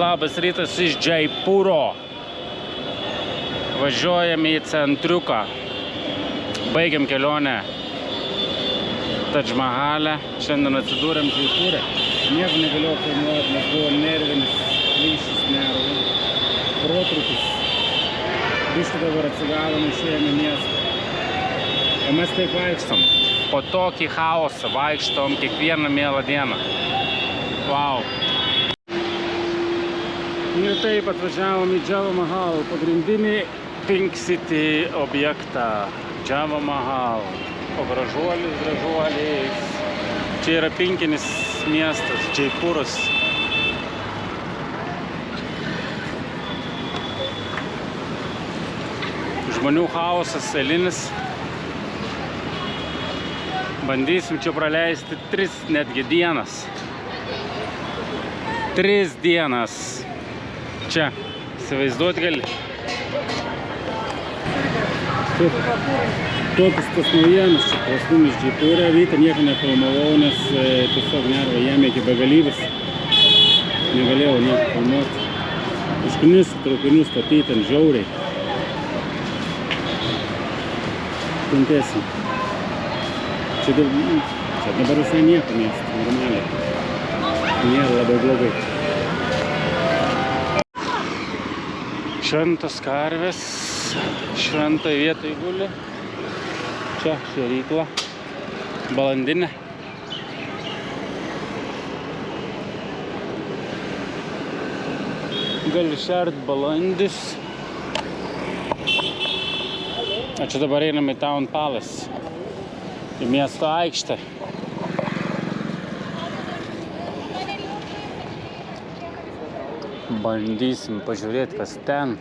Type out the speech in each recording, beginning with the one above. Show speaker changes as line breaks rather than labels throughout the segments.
labas rytas iš Džaipūro. Važiuojame į centriuką. Baigiam kelionę Tadž Mahale. Šiandien atsidūrėm Džaipūre. Nieko negalėjau filmuoti, nes buvo nervinis plyšis nervų. Protrūkis. Biškai dabar atsigavom, išėjome į miestą. O mes taip vaikštom. Po tokį chaosą vaikštom kiekvieną mielą dieną. Wow. Ir taip atvažiavom į Java Mahal, pagrindinį Pink City objektą. Java Mahal. O gražuoliais. Čia yra pinkinis miestas, Džaipūras. Žmonių chaosas elinis. Bandysim čia praleisti 3 netgi dienas. 3 dienas. Čia. Įsivaizduot gali. Tokius tas naujienas čia pastumis Džaipūre. Rytą nieko nefilmavau, nes tiesiog nervai jėmė iki begalybės. Negalėjau nieko filmuoti. Išknis traukinių statyti ant žiauriai. Kentėsim. Čia dabar visai nieko miestas, normaliai. Nėra labai blogai. Šventos karvės, šventai vietai guli. Čia šėrykla, balandinė. Gali šert balandis. O čia dabar einame į Town Palace, į miesto aikštę. Bandysim pažiūrėti, kas ten.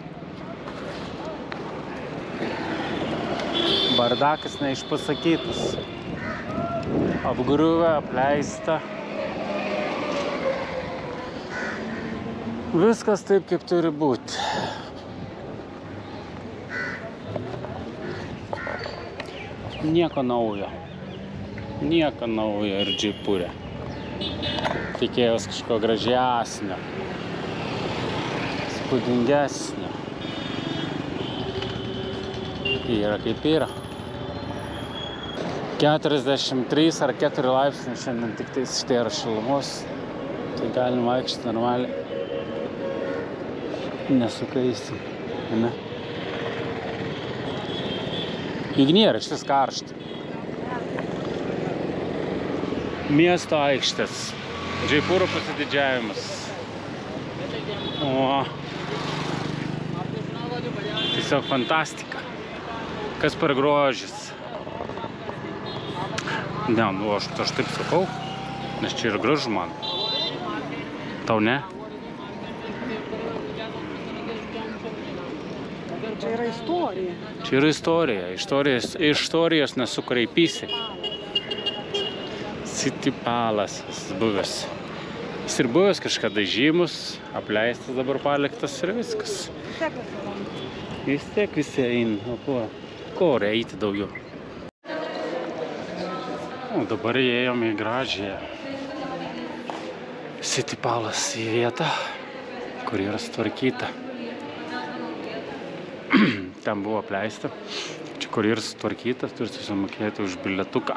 Bardakas neišpasakytas. Apgriuvę, apleista. Viskas taip, kaip turi būti. Nieko naujo. Nieko naujo ir Džaipūre. Tikėjos kažko gražiasnio. Spūdingesnio. Yra kaip yra. 43 ar 4 laipsnių šiandien tik tais štai yra šilumos. Tai galim vaikščioti normaliai. Nesukaisim. Ne? Juk nėra šis karšta. Miesto aikštės. Džaipūro pasididžiavimas. O. Tiesiog fantastika. Kas per grožis. Ne, nu aš taip sakau, nes čia yra gražu man. Tau ne?
Čia yra istorija.
Čia yra istorija. Istorijos nesukraipysi. City Palace buvęs. Jis ir buvęs kažkada žymus, apleistas, dabar paliktas ir viskas. Vis tiek visi eina. Ko eiti daugiau? O dabar įėjom į gražią City Palace į vietą, kur yra sutvarkyta. Ten buvo apleista. Čia, kur yra sutvarkyta, turi susimokėti už bilietuką,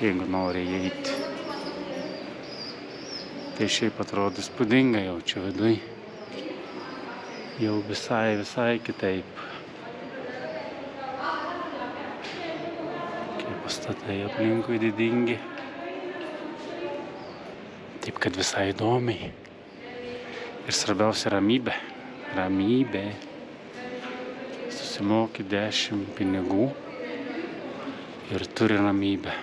jeigu nori įeiti. Tai šiaip atrodo įspūdinga jau čia viduj. Jau visai kitaip. Kaip pastatai aplinkui didingi. Taip, kad visai įdomiai. Ir svarbiausia ramybė. Ramybė. Susimoki 10 pinigų ir turi ramybę.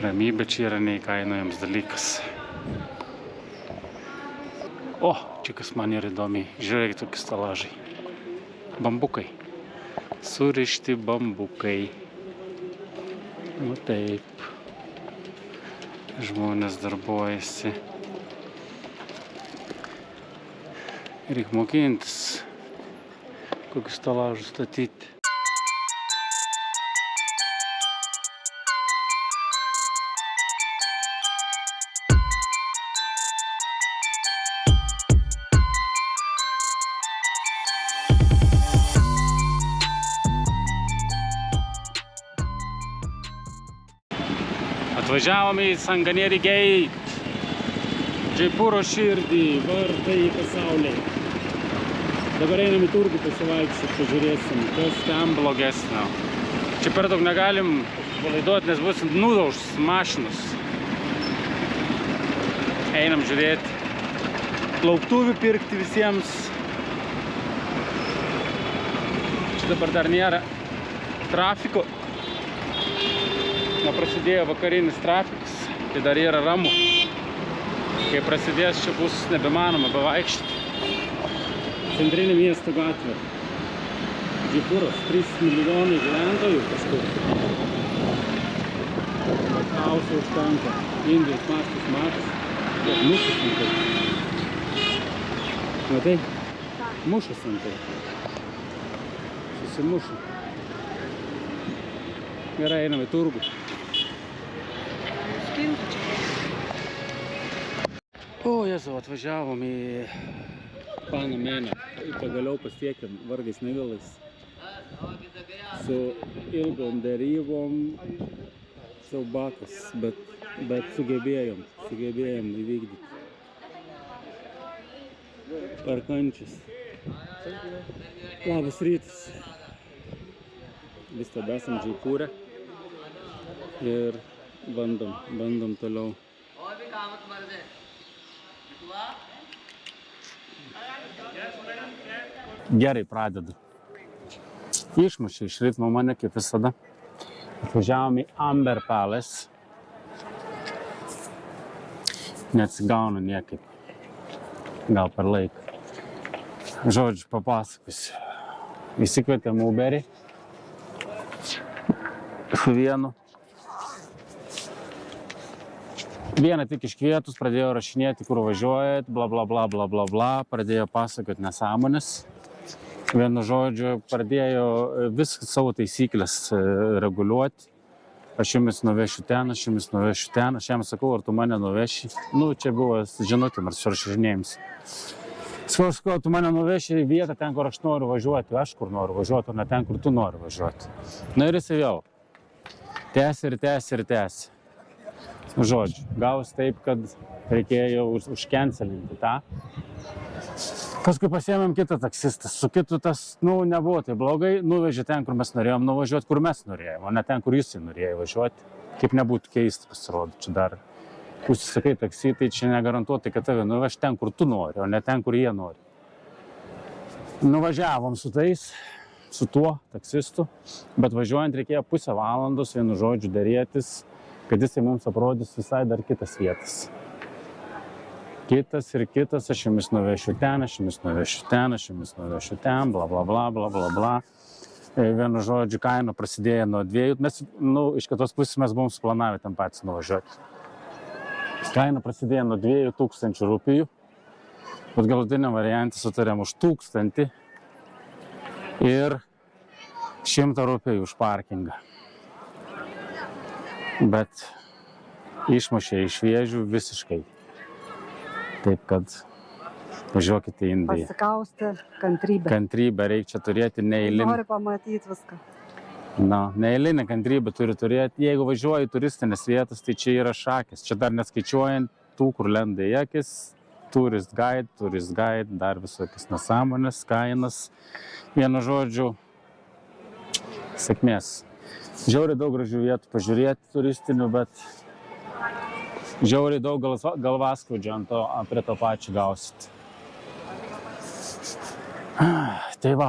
Ramybė čia yra neįkainojamas dalykas. O, čia kas man yra įdomiai. Žiūrėk, tokie stalažai. Bambukai. Surišti bambukai. Nu taip. Žmonės darbuojasi. Reik mokintis, kokius stalažus statyti. Atvažiavome į Sanganeri Gate, Džaipūro širdį, vartai į pasaulį. Dabar einam į turgų pasivaikščioti, pažiūrėsim, kas ten blogesnio. Čia per daug negalim palaiduoti, nes bus nudaužs mašinos. Einam žiūrėti. Lauktuvių pirkti visiems. Čia dabar dar nėra trafiko. Neprasidėjo vakarinis trafikas, tai dar yra ramu. Kai prasidės, čia bus nebemanoma bevaikščioti. Centrinė miesto gatvė. Džaipūras, 3 milijonai gyventojų kažkur. Chaosų užtenka. Indijos mastas matas. Mušas antai. Matai? Mušas antai. Susimuša. Gerai, einam į turgų. O, Jėzau, atvažiavom į Panamėną. Pagaliau pasiekėm vargais nevilais. Su ilgom derybom siaubakas, bet sugebėjom įvykdyti. Per kančius. Labas rytas. Vis tebesam Džaipūre ir bandom toliau. Gerai pradedu. Išmušė iš ritmo mane, kaip visada. Atvažiavom į Amber Palace. Neatsigaunu niekaip. Gal per laiką. Žodžiu, papasakosiu. Įsikvietėm Uberį. Su vienu. Vieną tik iškvietus, pradėjo rašinėti, kur važiuojat, bla bla bla bla bla bla, pradėjo pasakoti nesąmonės. Vienu žodžiu, pradėjo viską savo taisyklės reguliuoti. Aš jumis nuvešiu ten, aš jam sakau, ar tu mane nuveši. Nu, čia buvo žinutė, ar surašinėjims. Sakau, tu mane nuveši į vietą ten, kur aš noriu važiuoti, aš kur noriu važiuoti, o ne ten, kur tu nori važiuoti. Na ir jis jau tęsi. Žodžiu, gavus taip, kad reikėjo užkencelinti tą. Paskui pasiėmėm kitą taksistą. Su kitu tas, nebuvo tai blogai. Nuvežė ten, kur mes norėjom nuvažiuoti, kur mes norėjom, o ne ten, kur jisai norėjo važiuoti. Kaip nebūtų keista, pasirodo. Čia dar užsisakai taksi, tai čia negarantuotai, kad tave nuveš ten, kur tu nori, o ne ten, kur jie nori. Nuvažiavom su tuo taksistu, bet važiuojant reikėjo pusę valandos, vienu žodžiu, derėtis, kad jisai mums aprodys visai dar kitas vietas. Kitas, aš jumis nuvešiu ten, bla bla bla bla bla bla. Vienu žodžiu, kaina prasidėjo nuo 2, mes, iš kitos pusės mes buvom suplanavę ten patys nuvažiuoti. Kaina prasidėjo nuo 2000 rupijų, bet galutiniam variantą sutarėm už 1000 ir 100 rupijų už parkingą. Bet išmušė iš vėžių visiškai. Taip, kad važiuokite į Indiją.
Pasikausti kantrybę.
Kantrybę reikia turėti neeilinį.
Nori pamatyti viską.
Neeilinę kantrybę turi turėti. Jeigu važiuoji į turistinės vietas, tai čia yra šakės. Čia dar neskaičiuojant tų, kur lenda į akis. Tourist guide, dar visokias nesąmonės, kainas. Vienu žodžiu, sėkmės. Žiauriai daug gražių vietų pažiūrėti turistinių, bet žiauriai daug galvaskaudžio prie to pačio gausit. Tai va,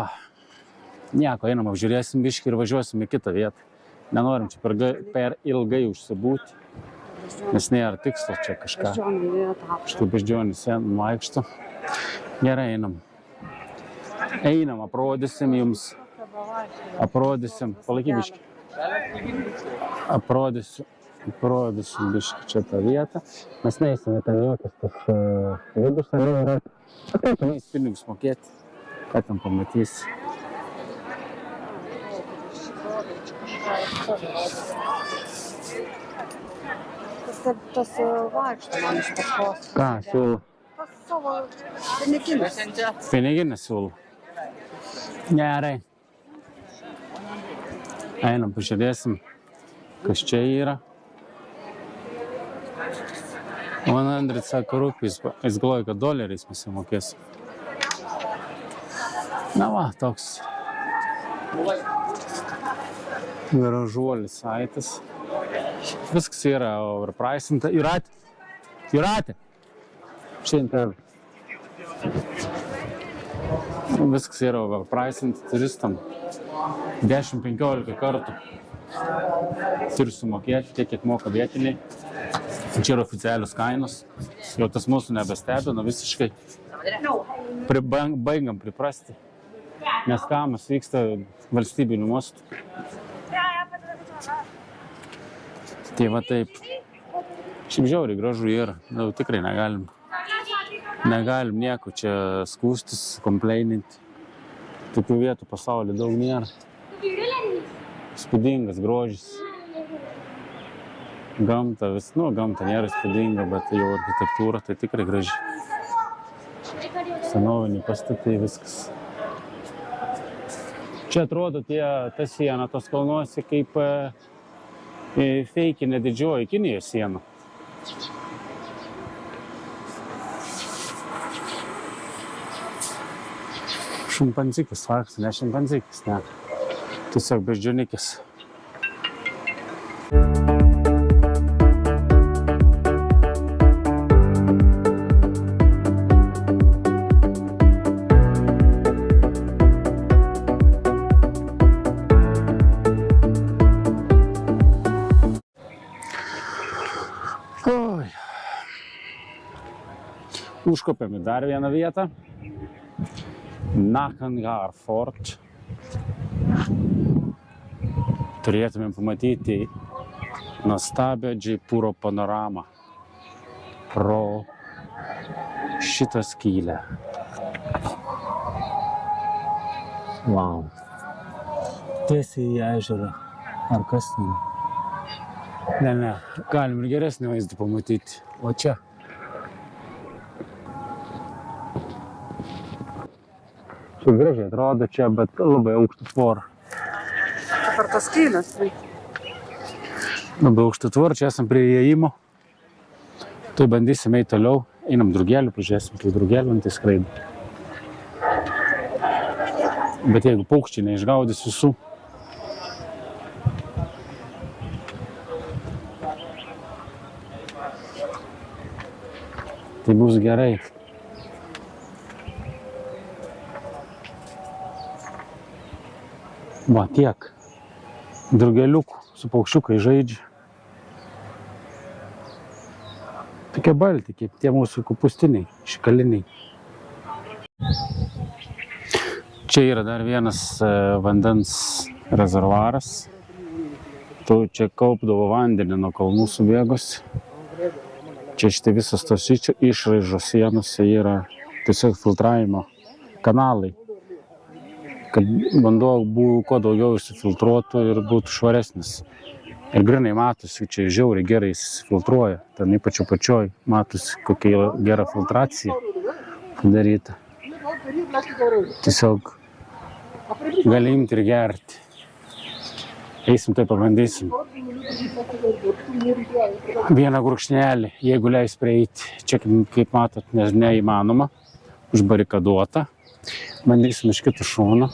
nieko, einam apžiūrėsim biškį ir važiuosim į kitą vietą. Nenorim čia per ilgai užsibūti, nes nėra tikslo čia kažką. Štai beždžionį sen vaikšto. Gerai, einam. Aprodysim jums. Palaikyk biškį. Aprodysiu biškį čia tą vietą. Mes neįsime ten jokios tas vidus, ar yra. Ateikime į pinigus mokėti, ką ten pamatysi.
Tas vaikšto man iš paskos.
Ką siūlo?
Tas savo piniginis.
Piniginis siūlo. Gerai. Einam, pažiūrėsim, kas čia yra. $100 sako rupees, jis galvoja, kad doleriais mes mokėsim. Na va, toks gražuolis saitas. Viskas yra overpricinta. Jūratė! Šiandien viskas yra overpricinta turistam. 10-15 kartų turi sumokėti tiek, kiek moka vietiniai. Čia yra oficialios kainos. Jau tas mūsų nebestebina visiškai. Baigiam priprasti. Nes kamas vyksta valstybiniu mastu. Tai va taip. Šiaip žiauriai gražu yra. Tikrai negalim nieko čia skūstis, komplaininti. Tokių vietų pasaulyje daug nėra. Spūdingas grožis. Gamta nėra spūdinga, bet jau architektūra tai tikrai graži. Senoviniai pastatai, viskas. Čia atrodo ta siena tos kalnuose kaip feikinė didžioji Kinijos siena. Šimpanzikis, faktas, ne šimpanzikis, ne. Tiesiog beždžionikis. Užkopėm į dar vieną vietą. Nakangar Fort. Turėtumėm pamatyti nuostabią Džaipūro panoramą pro šitą skylę. Wow. Tiesiai į ežerą. Ar kas ten? Ne, galim ir geresnį vaizdą pamatyti. O čia. Gražiai atrodo čia, bet labai aukšta tvora.
Per tas skylės reikia.
Labai aukšta tvora, čia esam prie įėjimo. Tai bandysim eiti toliau. Einam drugelių, pažiūrėsim, kaip drugelių ant skraido. Bet jeigu paukščiai neišgaudys visų. Tai bus gerai. Va, tiek. Drugeliukų su paukščiukai žaidžia. Tokie balti, kaip tie mūsų kopūstiniai, šikaliniai. Čia yra dar vienas vandens rezervuaras. Čia kaupdavo vandenį nuo kalnų subėgus. Čia šitai visas tos išraižos sienose yra tiesiog filtravimo kanalai. Kad vanduo kuo daugiau išsifiltruotų ir būtų švaresnis. Ir grinai matosi, čia žiauriai gerai išsifiltruoja. Ten ypač apačioj matosi, kokia gera filtracija padaryta. Tiesiog gali imti ir gerti. Eisim, tai pabandysim. Vieną gurkšnelį, jeigu leis prieiti. Čia, kaip matot, neįmanoma. Užbarikaduota. Bandysim iš kito šono.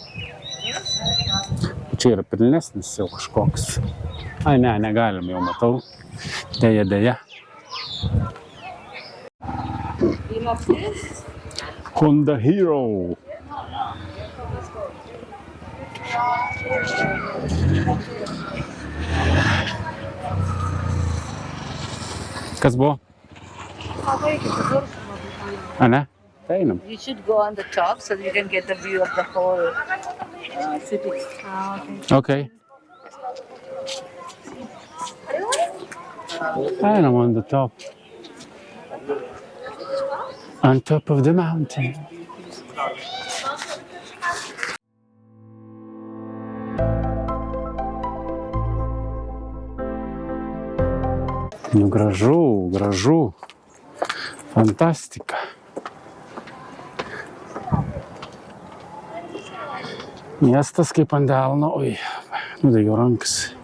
Čia yra pilnesnis jau kažkoks. Ai, ne, negalim, jau matau. Deja. Honda Hero. Kas buvo? A, ne? Tai einam.
You should go on the top so you can get the view of the whole city.
Okay. Einam on the top. On top of the mountain. Nu, gražu. Fantastika. Miestas kaip ant delno. Oi, nudegiau rankas.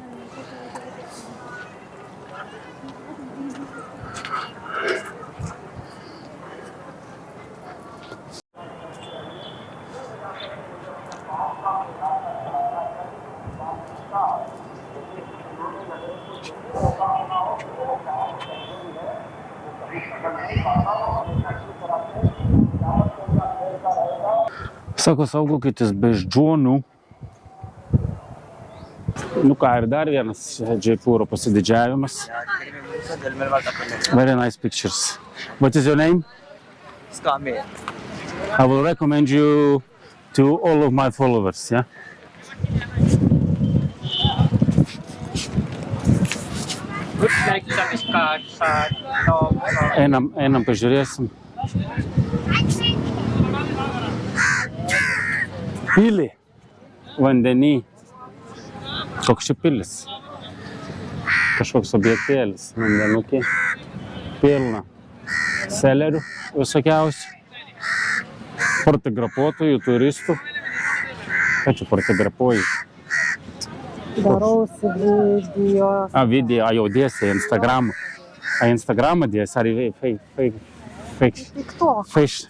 Sako, saugokitės beždžionių. Nu ką, ir dar vienas Džaipūro pasididžiavimas. Very nice pictures. What is your name?
Skamir.
I will recommend you to all of my followers, yeah?
Looks like some cards, dogs.
Einam pažiūrėsim. Pilį. Vandenį. Koks čia pilis? Kažkoks objektėlis. Vandenukė. Pilna. Selerių visokiausių. Fotografuotojų, turistų. Ką čia fotografuoji?
Darausi video.
Video, jau dėsi Instagramą. Instagramą dėsi, ar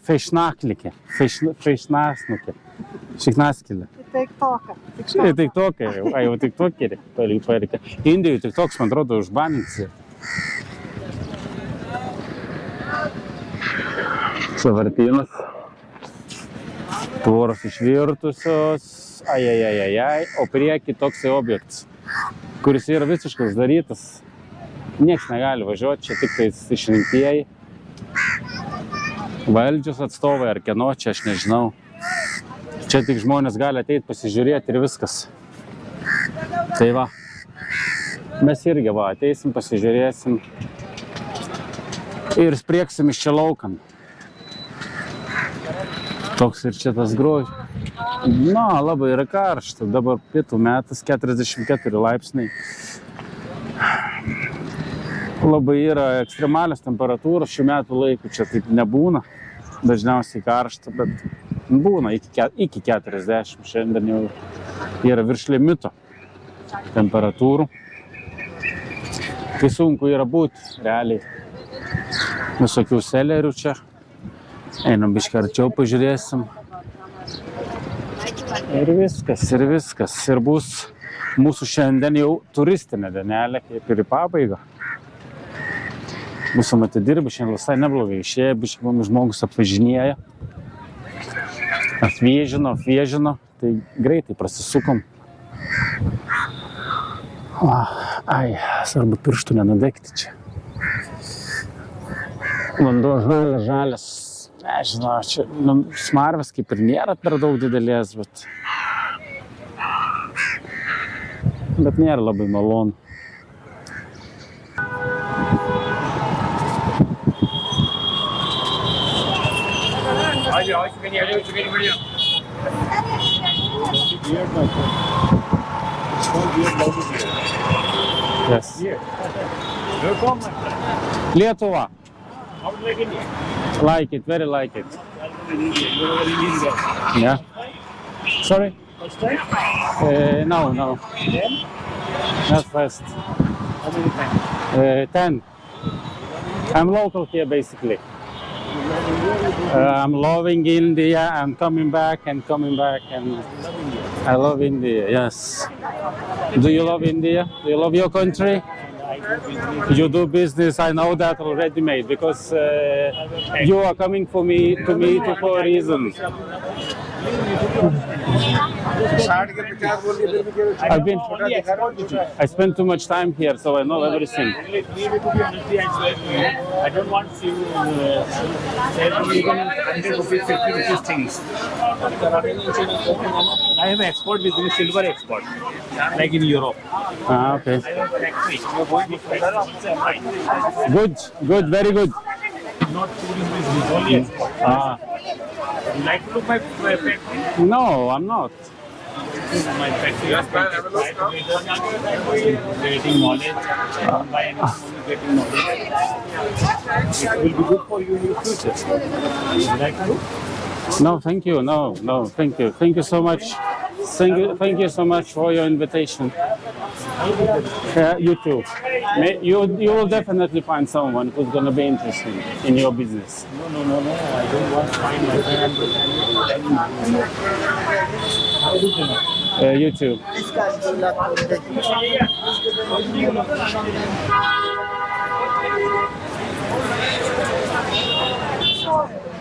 Feišnaklikė. Feišnasnukė. Šiknaskilė.
TikToką.
TikTokai, jau TikTokerį. Indijoj TikToks, man atrodo, užbaninsi. Savartynas. Tvoros išvirtusios. Ajajajajaj. O prieki toksai objektas, kuris yra visiškai uždarytas. Niekas negali važiuoti, čia tik tais išrinktieji. Valdžios atstovai ar kieno, čia aš nežinau. Čia tik žmonės gali ateiti pasižiūrėti ir viskas. Tai va, mes irgi va, ateisim, pasižiūrėsim ir sprieksim iš čia laukan. Toks ir čia tas grožis. Na, labai yra karšta, dabar pietų metas, 44 laipsniai. Labai yra ekstremalios temperatūros, šių metų laikų čia taip nebūna, dažniausiai karšta, bet būna iki 40, šiandien jau yra virš limito temperatūrų. Tai sunku yra būti, realiai. Visokių selerių čia. Einam biškį arčiau, pažiūrėsim. Ir viskas. Ir bus mūsų šiandien jau turistinė dienelė, kaip ir į pabaigą. Mūsų atidirbi, šiandien visai neblogai išėjo, biškį žmogus apvažinėja. Apvėžino, tai greitai prasisukom. Svarbu pirštų nenudegti čia. Vanduo žalias. Nežinau, čia smarvės kaip ir nėra per daug didelės, bet nėra labai malonu. Yes. Lietuva. Like it, very like it. Yeah. Sorry?
First time?
No. Not first.
How many times?
10. I'm local here, basically. I'm loving India. I'm coming back, and I love India. Yes. Do you love India? Do you love your country? You do business. I know that already, mate, because you are coming to me for a reason. I spent too much time here, so I know everything.
I don't want you to say even 100 rupees, 50 rupees things. I have export business, silver export, like in Europe.
Okay.
I have a factory. You're going to
Good, very good.
not tourism business, only export. You like to look my factory?
No, I'm not.
My factory is creating knowledge, by anyone getting knowledge. It will be good for you in your future. You like to do?
No, thank you. No, thank you. Thank you so much. Thank you so much for your invitation. You too. You will definitely find someone who's going to be interested in your business.
No. I don't want to find my friend.
You too.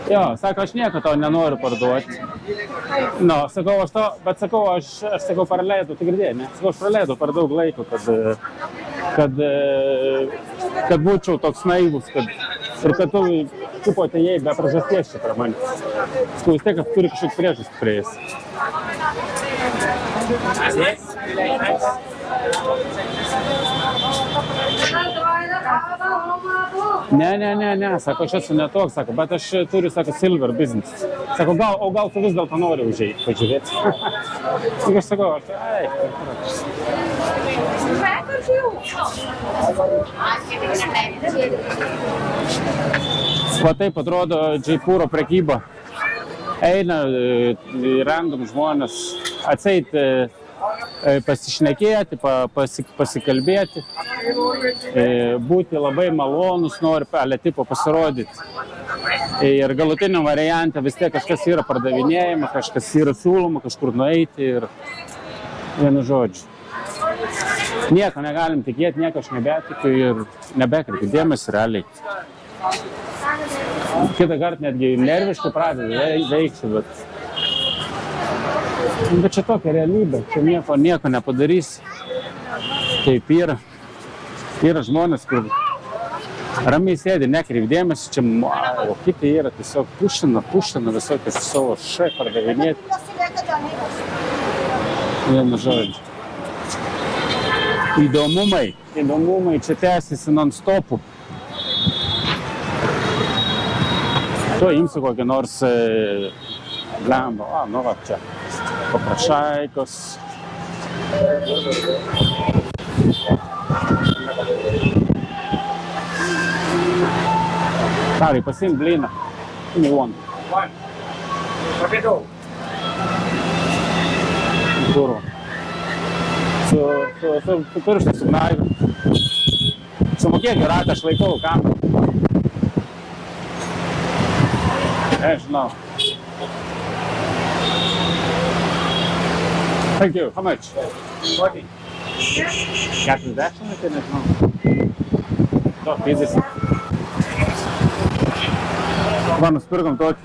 Jo, sako, aš nieko to nenoriu parduoti. Nu, sakau, bet sakau, aš sakau, praleidau, tu girdėjai, ne? Sakau, aš praleidau per daug laiko, kad būčiau toks naivus, ir kad tu tipo atėjai be priežasties čia prie manęs. Sakau, vis tiek, kad turi kažkokį priežastį prie jais. Ne, sako, aš esu netoks, sako, bet aš turiu, sako, silver business. Sako, gal tu vis dėlto nori užeiti, pažiūrėti. Aš sakau, Va taip atrodo Džaipūro prekyba. Eina random žmonės atseit pasišnekėti, pasikalbėti, būti labai malonus, nori ale tipo pasirodyti. Ir galutiniam variante vis tiek kažkas yra pardavinėjama, kažkas yra siūloma, kažkur nueiti ir vienu žodžiu. Nieko negalim tikėti, nieko aš nebetikiu ir nebekreipiu dėmesį realiai. Kitą kartą netgi nerviškai pradedu veikti, bet čia tokia realybė, čia nieko nepadarysi. Taip yra žmonės, kur ramiai sėdi, nekreipia dėmesį, čia o kiti yra tiesiog pušina visokius savo pardavinėti. Vienu žodžiu. Įdomumai čia tęsiasi non-stopų. Tu imsi kokį nors blemba, nu va čia, paprašaikos. Karai, pasiimk blyną. Give me one. Durų. Su pirštai sugnaiviu. Sumokėk ratą, aš laikau kamerą. Žinau. Thank you. How much? 40. 40, tai nežinau. 50. Va, nusipirkom tokį.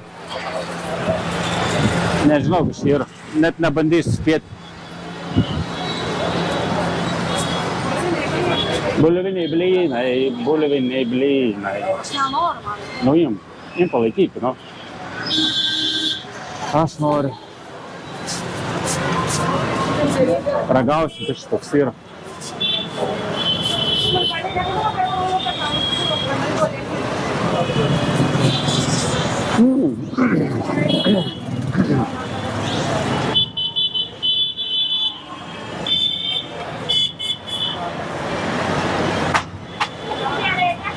Nežinau, kas čia yra. Net nebandysiu spėti. Bulviniai blynai. Nu, im palaikyti, nu. Aš noriu. Ragausiu, tai šitoks yra.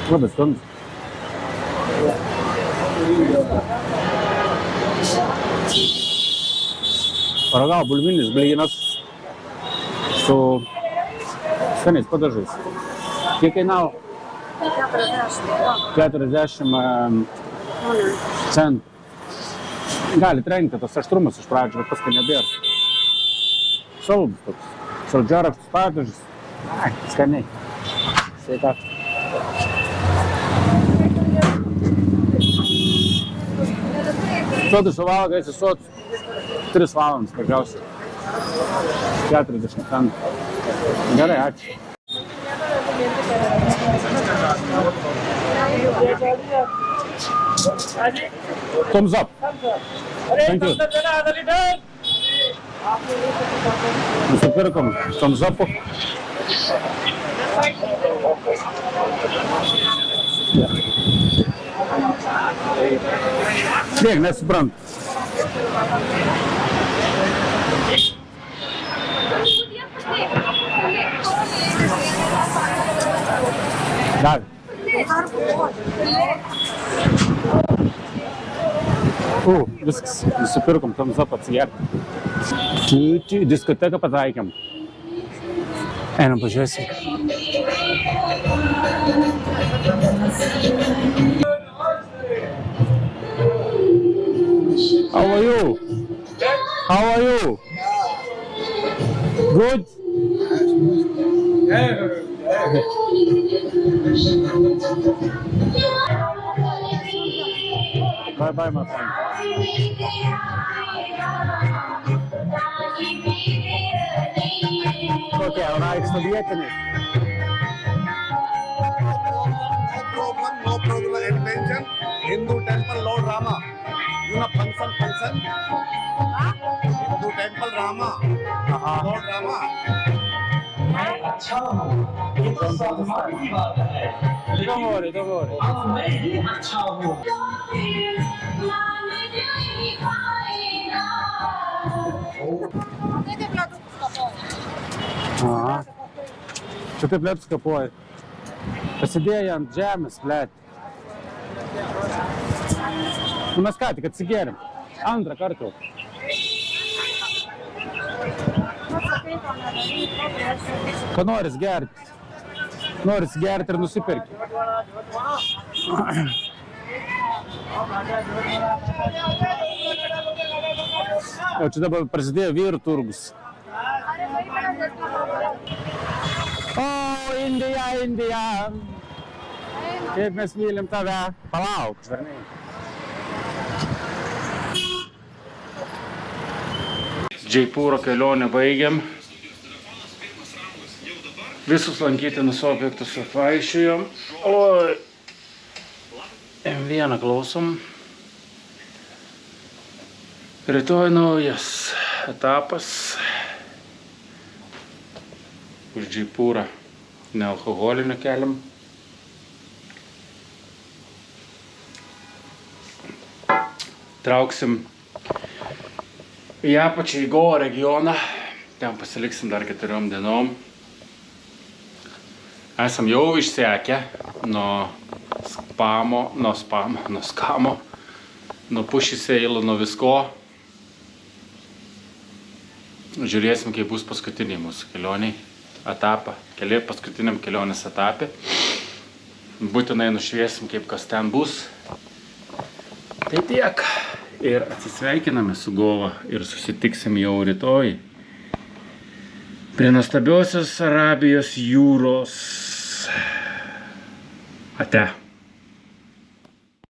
Labai skambus. Paragavo bulvinis blynas su skaniais padažais. Kiek kainavo? 40 centų. Gali trenkti tas aštrumas iš pradžių, bet paskui nebėra. Saldus toks. Saldžiarakštus padažas. Ai, skaniai. Sveikatą. Sotus suvalgo, esi sotus. 3 valandas, mažiausiai. 40 centų. Gerai, ačiū. Thumbs up. Thank you. Nusipirkom thumbs up'u. Tiek, nesuprantu. Davė. Viskas, nusipirkom thumbs up atsigerti. Diskoteką pataikėm. Einam pažiūrėsim. How are you? How are you? Good? bye, my friend. Okay, alright, so vietnamese.
No problem, attention. Hindu temple Lord Rama. You know function. Hindu temple Rama. Lord Rama.
Don't worry. Aha. Čia taip liep skapuoji. Pasidėjai ant žemės, blėt. Nu mes ką, tik atsigėrim. Antrą kartą. Ką noris gerti? Noris gerti ir nusipirki. Jau čia dabar prasidėjo vyrų turgus. O, Indija. Kaip mes mylim tave. Palauk, žarniai. Džaipūro kelionę baigiam. Visus lankytinus objektus apvaišėjom. Oi. M1 klausom. Rytoj naujas etapas. Už Džaipūrą nealkoholinio keliam. Trauksim į apačią į Goa regioną. Ten pasiliksim dar 4 dienom. Esam jau išsekę nuo skamo, nuo pušyseilų, nuo visko. Žiūrėsim, kaip bus paskutiniai mūsų kelioniai etapą. Paskutiniam kelionės etapė. Būtinai nušviesim, kaip kas ten bus. Tai tiek. Ir atsisveikiname su Goa ir susitiksim jau rytoj prie nuostabiosios Arabijos jūros. Ate.